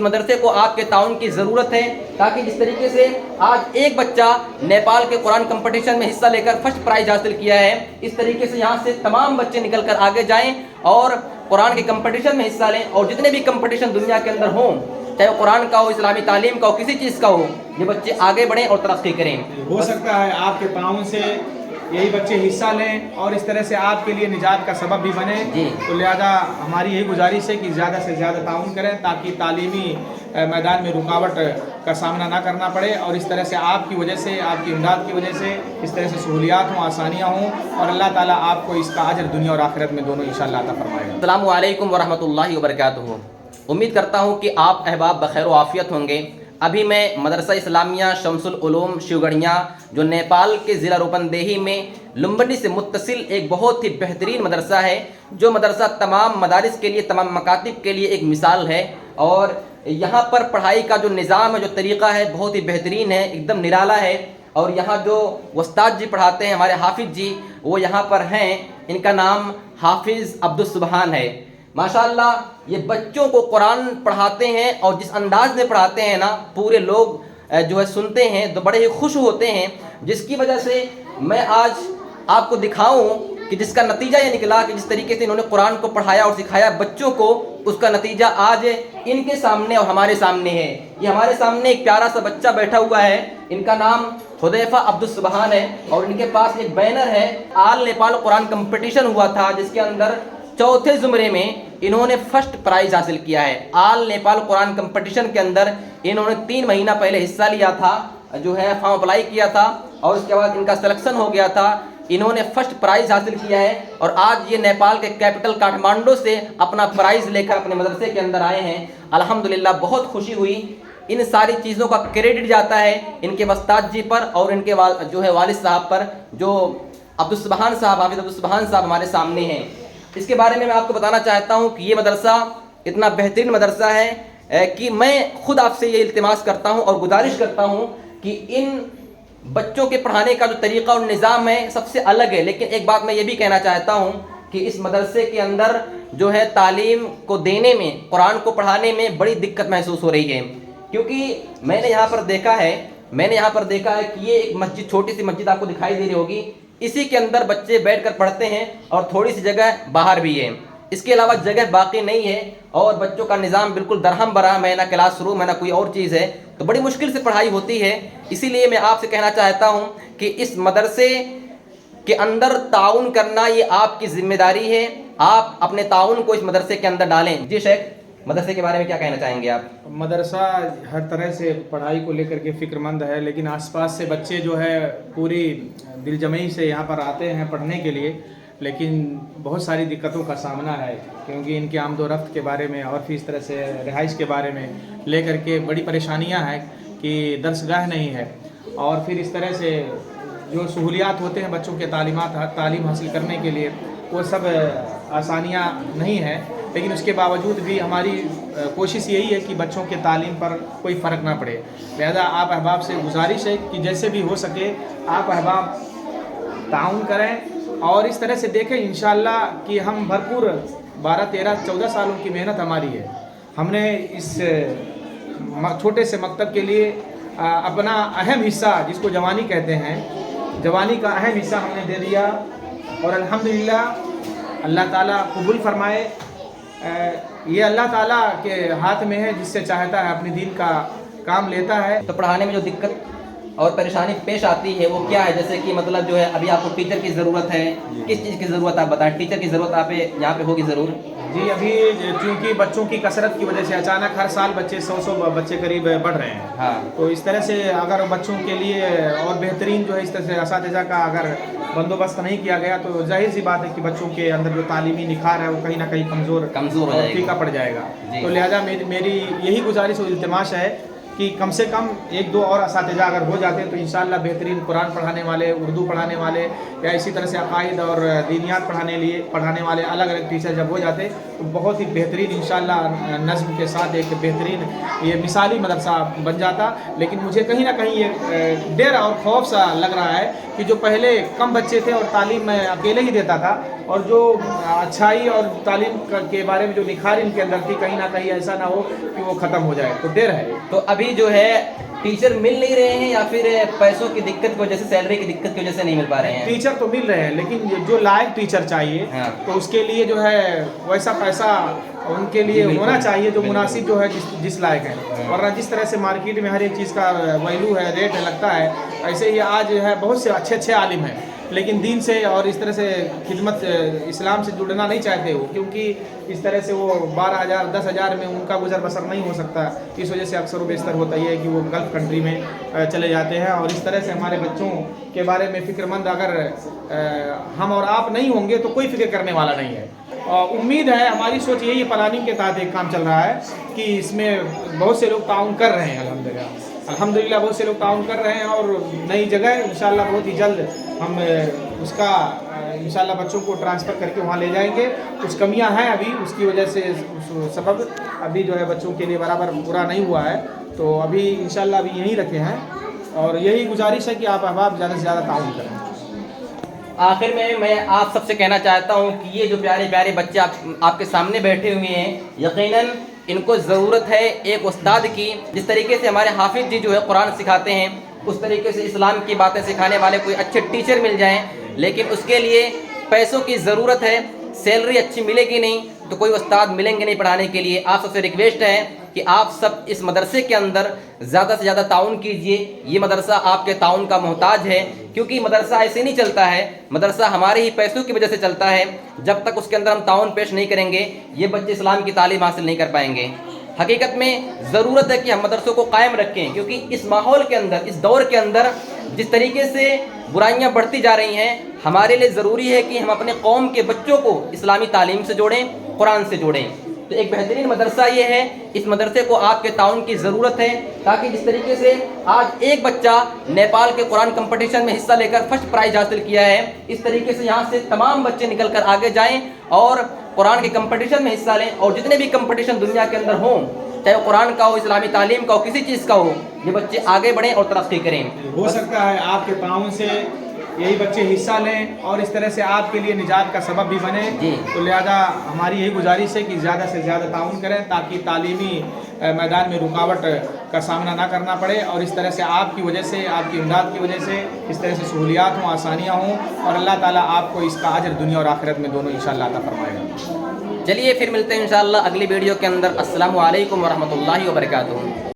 اس مدرسے کو آپ کے تعاون کی ضرورت ہے، تاکہ جس طریقے سے آج ایک بچہ نیپال کے قرآن کمپٹیشن میں حصہ لے کر فرسٹ پرائز حاصل کیا ہے، اس طریقے سے یہاں سے تمام بچے نکل کر آگے جائیں اور قرآن کے کمپٹیشن میں حصہ لیں، اور جتنے بھی کمپٹیشن دنیا کے اندر ہوں، چاہے وہ قرآن کا ہو، اسلامی تعلیم کا ہو، کسی چیز کا ہو، یہ بچے آگے بڑھیں اور ترقی کریں۔ ہو سکتا ہے آپ کے تعاون سے یہی بچے حصہ لیں اور اس طرح سے آپ کے لیے نجات کا سبب بھی بنے، تو لہذا ہماری یہی گزارش ہے کہ زیادہ سے زیادہ تعاون کریں تاکہ تعلیمی میدان میں رکاوٹ کا سامنا نہ کرنا پڑے، اور اس طرح سے آپ کی وجہ سے، آپ کی امداد کی وجہ سے اس طرح سے سہولیات ہوں، آسانیاں ہوں، اور اللہ تعالیٰ آپ کو اس کا اجر دنیا اور آخرت میں دونوں انشاءاللہ عطا فرمائے گا۔ السلام علیکم ورحمۃ اللہ وبرکاتہ۔ امید کرتا ہوں کہ آپ احباب بخیر و عافیت ہوں گے۔ ابھی میں مدرسہ اسلامیہ شمس العلوم شیوگڑھیا، جو نیپال کے ضلع روپن دیہی میں لمبنی سے متصل ایک بہت ہی بہترین مدرسہ ہے، جو مدرسہ تمام مدارس کے لیے، تمام مکاتب کے لیے ایک مثال ہے، اور یہاں پر پڑھائی کا جو نظام ہے، جو طریقہ ہے، بہت ہی بہترین ہے، ایک دم نرالا ہے، اور یہاں جو استاد جی پڑھاتے ہیں، ہمارے حافظ جی، وہ یہاں پر ہیں، ان کا نام حافظ عبدالسبحان ہے۔ ماشاءاللہ یہ بچوں کو قرآن پڑھاتے ہیں، اور جس انداز میں پڑھاتے ہیں نا، پورے لوگ جو ہے سنتے ہیں تو بڑے ہی خوش ہوتے ہیں، جس کی وجہ سے میں آج آپ کو دکھاؤں کہ جس کا نتیجہ یہ نکلا کہ جس طریقے سے انہوں نے قرآن کو پڑھایا اور سکھایا بچوں کو، اس کا نتیجہ آج ان کے سامنے اور ہمارے سامنے ہے۔ یہ ہمارے سامنے ایک پیارا سا بچہ بیٹھا ہوا ہے، ان کا نام حذیفہ عبدالسبحان ہے، اور ان کے پاس ایک بینر ہے۔ آل نیپال قرآن کمپٹیشن ہوا تھا، جس کے اندر چوتھے زمرے میں انہوں نے فرسٹ پرائز حاصل کیا ہے۔ آل نیپال قرآن کمپٹیشن کے اندر انہوں نے 3 مہینہ پہلے حصہ لیا تھا، جو ہے فارم اپلائی کیا تھا، اور اس کے بعد ان کا سلیکشن ہو گیا تھا، انہوں نے فرسٹ پرائز حاصل کیا ہے، اور آج یہ نیپال کے کیپٹل کاٹھمانڈو سے اپنا پرائز لے کر اپنے مدرسے کے اندر آئے ہیں۔ الحمدللہ بہت خوشی ہوئی۔ ان ساری چیزوں کا کریڈٹ جاتا ہے ان کے استاد جی پر اور ان کے جو ہے والد صاحب پر، جو عبدالسبحان صاحب، حافظ عبدالسبحان صاحب ہمارے سامنے ہیں۔ اس کے بارے میں آپ کو بتانا چاہتا ہوں کہ یہ مدرسہ اتنا بہترین مدرسہ ہے کہ میں خود آپ سے یہ التماس کرتا ہوں اور گزارش کرتا ہوں کہ ان بچوں کے پڑھانے کا جو طریقہ اور نظام ہے سب سے الگ ہے، لیکن ایک بات میں یہ بھی کہنا چاہتا ہوں کہ اس مدرسے کے اندر جو ہے تعلیم کو دینے میں، قرآن کو پڑھانے میں بڑی دقت محسوس ہو رہی ہے، کیونکہ میں نے یہاں پر دیکھا ہے کہ یہ ایک مسجد، چھوٹی سی مسجد آپ کو دکھائی دے رہی ہوگی، اسی کے اندر بچے بیٹھ کر پڑھتے ہیں، اور تھوڑی سی جگہ باہر بھی ہے، اس کے علاوہ جگہ باقی نہیں ہے، اور بچوں کا نظام بالکل درہم برہم ہے، نہ کلاس روم ہے، نہ کوئی اور چیز ہے، تو بڑی مشکل سے پڑھائی ہوتی ہے۔ اسی لیے میں آپ سے کہنا چاہتا ہوں کہ اس مدرسے کے اندر تعاون کرنا یہ آپ کی ذمہ داری ہے، آپ اپنے تعاون کو اس مدرسے کے اندر ڈالیں۔ جی شیخ، مدرسے کے بارے میں کیا کہنا چاہیں گے آپ؟ مدرسہ ہر طرح سے پڑھائی کو لے کر کے فکر مند ہے، لیکن آس پاس سے بچے جو ہے پوری دل جمعی سے یہاں پر آتے ہیں پڑھنے کے لیے، لیکن بہت ساری دقتوں کا سامنا ہے، کیونکہ ان کے آمد و رفت کے بارے میں اور پھر اس طرح سے رہائش کے بارے میں لے کر کے بڑی پریشانیاں ہیں کہ درسگاہ نہیں ہے، اور پھر اس طرح سے جو سہولیات ہوتے ہیں بچوں کے تعلیم حاصل کرنے کے لیے، وہ سب آسانیاں نہیں ہیں، لیکن اس کے باوجود بھی ہماری کوشش یہی ہے کہ بچوں کے تعلیم پر کوئی فرق نہ پڑے۔ لہذا آپ احباب سے گزارش ہے کہ جیسے بھی ہو سکے آپ احباب تعاون کریں، اور اس طرح سے دیکھیں انشاءاللہ کہ ہم بھرپور 12 13 14 سالوں کی محنت ہماری ہے، ہم نے اس چھوٹے سے مکتب کے لیے اپنا اہم حصہ، جس کو جوانی کہتے ہیں، جوانی کا اہم حصہ ہم نے دے دیا، اور الحمدللہ اللہ تعالیٰ قبول فرمائے۔ یہ اللہ تعالیٰ کے ہاتھ میں ہے، جس سے چاہتا ہے اپنے دین کا کام لیتا ہے۔ تو پڑھانے میں جو دقت اور پریشانی پیش آتی ہے وہ کیا ہے؟ جیسے کہ مطلب جو ہے ابھی آپ کو ٹیچر کی ضرورت ہے، کس چیز کی ضرورت آپ بتائیں؟ ٹیچر کی ضرورت آپ یہاں پہ ہوگی ضرور؟ جی، ابھی چونکہ بچوں کی کثرت کی وجہ سے اچانک ہر سال بچے 100 بچے قریب بڑھ رہے ہیں، ہاں، تو اس طرح سے اگر بچوں کے لیے اور بہترین جو ہے اس طرح سے اساتذہ کا اگر بندوبست نہیں کیا گیا تو ظاہر سی بات ہے کہ بچوں کے اندر جو تعلیمی نکھار ہے وہ کہیں نہ کہیں کمزور ہو جائے گا، پھیکا پڑ جائے گا۔ تو لہذا میری یہی گزارش و التماس ہے کہ کم سے کم 1-2 اور اساتذہ اگر ہو جاتے ہیں تو انشاءاللہ بہترین قرآن پڑھانے والے، اردو پڑھانے والے، یا اسی طرح سے عقائد اور دینیات پڑھانے والے الگ الگ ٹیچر جب ہو جاتے تو بہت ہی بہترین انشاءاللہ نظم کے ساتھ ایک بہترین یہ مثالی مدرسہ بن جاتا۔ لیکن مجھے کہیں نہ کہیں یہ ڈر اور خوف سا لگ رہا ہے کہ جو پہلے کم بچے تھے اور تعلیم میں اکیلے ہی دیتا تھا، اور جو اچھائی اور تعلیم کے بارے میں جو نکھار ان کے اندر تھی کہیں نہ کہیں ایسا نہ ہو کہ وہ ختم ہو جائے، تو دیر ہے۔ تو ابھی جو ہے ٹیچر مل نہیں رہے ہیں یا پھر پیسوں کی دقت کی وجہ سے، سیلری کی دقت کی وجہ سے نہیں مل پا رہے ہیں؟ ٹیچر تو مل رہے ہیں لیکن جو لائق ٹیچر چاہیے ہاں۔ تو اس کے لیے جو ہے ویسا پیسہ ان کے لیے ہونا چاہیے جو مناسب جو ہے جس لائق ہے، ورنہ جس طرح سے مارکیٹ میں ہر ایک چیز کا ویلو ہے، ریٹ ہے، لگتا ہے، ایسے ہی آج جو ہے بہت سے اچھے عالم ہیں لیکن دین سے اور اس طرح سے خدمت اسلام سے جڑنا نہیں چاہتے وہ، کیونکہ اس طرح سے وہ 12,000 10,000 میں ان کا گزر بسر نہیں ہو سکتا، اس وجہ سے اکثر و بیشتر ہوتا یہ ہے کہ وہ گلف کنٹری میں چلے جاتے ہیں، اور اس طرح سے ہمارے بچوں کے بارے میں فکر مند اگر ہم اور آپ نہیں ہوں گے تو کوئی فکر کرنے والا نہیں ہے۔ امید ہے، ہماری سوچ یہی پلاننگ کے تحت ایک کام چل رہا ہے کہ اس میں بہت سے لوگ تعاون کر رہے ہیں، الحمدللہ بہت سے لوگ تعاون کر رہے ہیں، اور نئی جگہ انشاءاللہ بہت ہی جلد ہم اس کا انشاءاللہ بچوں کو ٹرانسفر کر کے وہاں لے جائیں گے۔ کچھ کمیاں ہیں ابھی، اس کی وجہ سے سبب ابھی جو ہے بچوں کے لیے برابر پورا نہیں ہوا ہے، تو ابھی انشاءاللہ ابھی یہیں رکھے ہیں، اور یہی گزارش ہے کہ آپ احباب زیادہ سے زیادہ تعاون کریں۔ آخر میں آپ سب سے کہنا چاہتا ہوں کہ یہ جو پیارے پیارے بچے آپ کے سامنے بیٹھے ہوئے ہیں، یقیناً ان کو ضرورت ہے ایک استاد کی، جس طریقے سے ہمارے حافظ جی جو ہے قرآن سکھاتے ہیں اس طریقے سے اسلام کی باتیں سکھانے والے کوئی اچھے ٹیچر مل جائیں، لیکن اس کے لیے پیسوں کی ضرورت ہے، سیلری اچھی ملے گی نہیں تو کوئی استاد ملیں گے نہیں پڑھانے کے لیے۔ آپ سب سے ریکویسٹ ہے کہ آپ سب اس مدرسے کے اندر زیادہ سے زیادہ تعاون کیجئے، یہ مدرسہ آپ کے تعاون کا محتاج ہے، کیونکہ مدرسہ ایسے نہیں چلتا ہے، مدرسہ ہمارے ہی پیسوں کی وجہ سے چلتا ہے، جب تک اس کے اندر ہم تعاون پیش نہیں کریں گے یہ بچے اسلام کی تعلیم حاصل نہیں کر پائیں گے۔ حقیقت میں ضرورت ہے کہ ہم مدرسوں کو قائم رکھیں، کیونکہ اس ماحول کے اندر، اس دور کے اندر جس طریقے سے برائیاں بڑھتی جا رہی ہیں، ہمارے لیے ضروری ہے کہ ہم اپنے قوم کے بچوں کو اسلامی تعلیم سے جوڑیں، قرآن سے جوڑیں۔ تو ایک بہترین مدرسہ یہ ہے، اس مدرسے کو آپ کے تعاون کی ضرورت ہے، تاکہ جس طریقے سے آج ایک بچہ نیپال کے قرآن کمپٹیشن میں حصہ لے کر فرسٹ پرائز حاصل کیا ہے، اس طریقے سے یہاں سے تمام بچے نکل کر آگے جائیں اور قرآن کے کمپٹیشن میں حصہ لیں، اور جتنے بھی کمپٹیشن دنیا کے اندر ہوں، چاہے وہ قرآن کا ہو، اسلامی تعلیم کا ہو، کسی چیز کا ہو، یہ بچے آگے بڑھیں اور ترقی کریں۔ ہو سکتا ہے آپ کے تعاون سے یہی بچے حصہ لیں اور اس طرح سے آپ کے لیے نجات کا سبب بھی بنے، تو لہذا ہماری یہی گزارش ہے کہ زیادہ سے زیادہ تعاون کریں تاکہ تعلیمی میدان میں رکاوٹ کا سامنا نہ کرنا پڑے، اور اس طرح سے آپ کی وجہ سے، آپ کی امداد کی وجہ سے اس طرح سے سہولیات ہوں، آسانیاں ہوں، اور اللہ تعالیٰ آپ کو اس کا اجر دنیا اور آخرت میں دونوں انشاءاللہ عطا فرمائے گا۔ چلیے پھر ملتے ہیں انشاءاللہ اگلی ویڈیو کے اندر۔ السلام علیکم ورحمۃ اللہ وبرکاتہ۔